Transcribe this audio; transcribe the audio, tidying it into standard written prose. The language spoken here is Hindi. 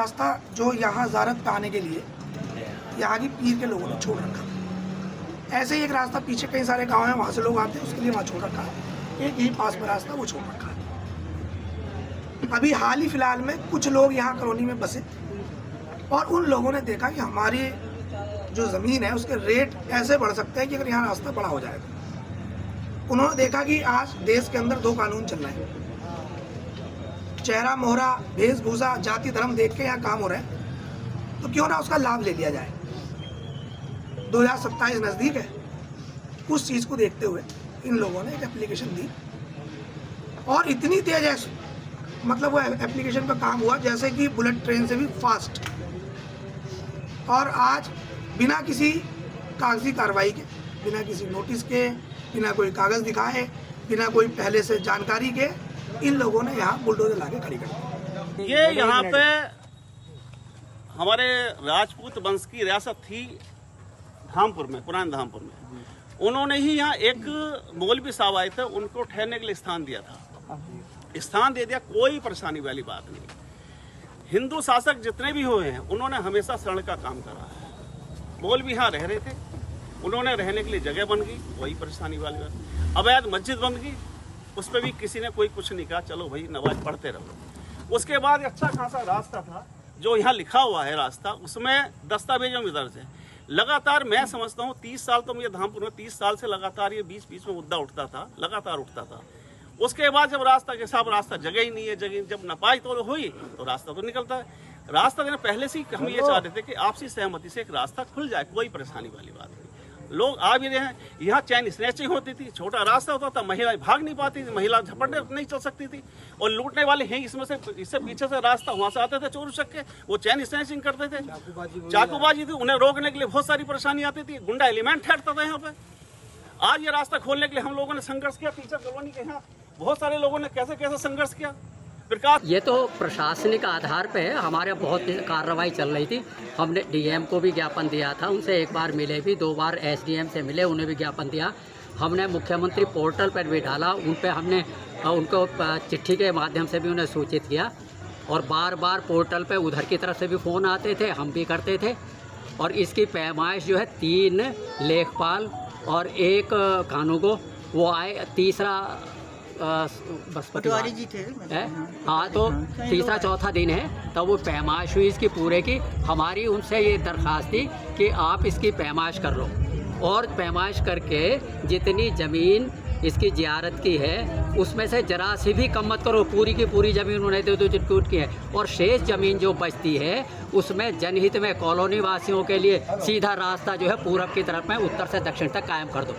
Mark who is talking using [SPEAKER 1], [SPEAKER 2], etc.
[SPEAKER 1] रास्ता जो यहाँ ज़ियारत पे आने के लिए यहाँ की पीर के लोगों ने छोड़ रखा। ऐसे ही एक रास्ता पीछे कई सारे गांव हैं, वहाँ से लोग आते हैं, उसके लिए वहाँ छोड़ रखा है। एक ही पास में रास्ता वो छोड़ रखा है। अभी हाल ही फिलहाल में कुछ लोग यहाँ कॉलोनी में बसे और उन लोगों ने देखा कि हमारी जो ज़मीन है उसके रेट ऐसे बढ़ सकते हैं कि अगर यहाँ रास्ता बड़ा हो जाएगा। उन्होंने देखा कि आज देश के अंदर 2 कानून चल रहे हैं, चेहरा मोहरा वेशभूषा जाति धर्म देख के यहाँ काम हो रहा है, तो क्यों ना उसका लाभ ले लिया जाए। 2027 नज़दीक है, उस चीज़ को देखते हुए इन लोगों ने एक एप्लीकेशन दी और इतनी तेज है, मतलब वो एप्लीकेशन का काम हुआ जैसे कि बुलेट ट्रेन से भी फास्ट। और आज बिना किसी कागजी कार्रवाई के, बिना किसी नोटिस के, बिना कोई कागज़ दिखाए, बिना कोई पहले से जानकारी के, इन लोगों ने यहाँ बुलडोजर लाके खड़ी कर दी।
[SPEAKER 2] ये यहाँ पे हमारे राजपूत वंश की रियासत थी धामपुर में, पुराने धामपुर में। उन्होंने ही यहाँ एक मौलवी साहब आए थे, उनको ठहरने के लिए स्थान दिया था, स्थान दे दिया, कोई परेशानी वाली बात नहीं। हिंदू शासक जितने भी हुए हैं उन्होंने हमेशा शरण का काम करा है। मौलवी यहाँ रह रहे थे, उन्होंने रहने के लिए जगह बन गई, कोई परेशानी वाली बात। अवैध मस्जिद बन गई, उस पर भी किसी ने कोई कुछ नहीं कहा, चलो भाई नमाज पढ़ते रहो। उसके बाद अच्छा खासा रास्ता था जो यहाँ लिखा हुआ है रास्ता, उसमें दस्तावेजों में दर्ज है। लगातार मैं समझता हूँ 30 साल तो मुझे धामपुर में 30 साल से लगातार ये बीच बीच में मुद्दा उठता था, लगातार उठता था। उसके बाद जब रास्ता के साथ रास्ता जगह ही नहीं है, जगह जब नपाई तो हुई तो रास्ता तो निकलता है। रास्ता देने पहले से ही हम ये चाह रहे थे कि आपसी सहमति से एक रास्ता खुल जाए, कोई परेशानी वाली बात नहीं। लोग आ भी रहे हैं, यहाँ चैन स्नैचिंग होती थी, छोटा रास्ता होता था, महिलाएं भाग नहीं पाती थी, महिला झपटने नहीं चल सकती थी, और लूटने वाले हैं इसमें से, इससे पीछे से रास्ता वहाँ से आते थे चोर उचक के, वो चैन स्नैचिंग करते थे, चाकूबाजी थी, उन्हें रोकने के लिए बहुत सारी परेशानी आती थी, गुंडा एलिमेंट ठहरता था यहाँ पे। आज ये रास्ता खोलने के लिए हम लोगों ने संघर्ष किया, टीचर कॉलोनी के यहाँ बहुत सारे लोगों ने कैसे कैसे संघर्ष किया।
[SPEAKER 3] ये तो प्रशासनिक आधार पे है, हमारे बहुत कार्रवाई चल रही थी। हमने डीएम को भी ज्ञापन दिया था, उनसे एक बार मिले भी, 2 बार एसडीएम से मिले, उन्हें भी ज्ञापन दिया। हमने मुख्यमंत्री पोर्टल पर भी डाला, उन पे हमने उनको चिट्ठी के माध्यम से भी उन्हें सूचित किया, और बार बार पोर्टल पे उधर की तरफ से भी फ़ोन आते थे, हम भी करते थे। और इसकी पैमाइश जो है 3 लेखपाल और 1 कानूगो वो आए, तीसरा
[SPEAKER 4] पटवारी जी थे।
[SPEAKER 3] हाँ, तो तीसरा चौथा दिन है तब वो पैमाइश हुई इसकी पूरे की। हमारी उनसे ये दरख्वास्त थी कि आप इसकी पैमाइश कर लो, और पैमाइश करके जितनी ज़मीन इसकी ज़ियारत की है उसमें से जरा सी भी कम मत करो, पूरी की पूरी ज़मीन उन्हें दे दो चिटकूट की है, और शेष ज़मीन जो बचती है उसमें जनहित में कॉलोनी वासियों के लिए सीधा रास्ता जो है पूरब की तरफ में उत्तर से दक्षिण तक कायम कर दो।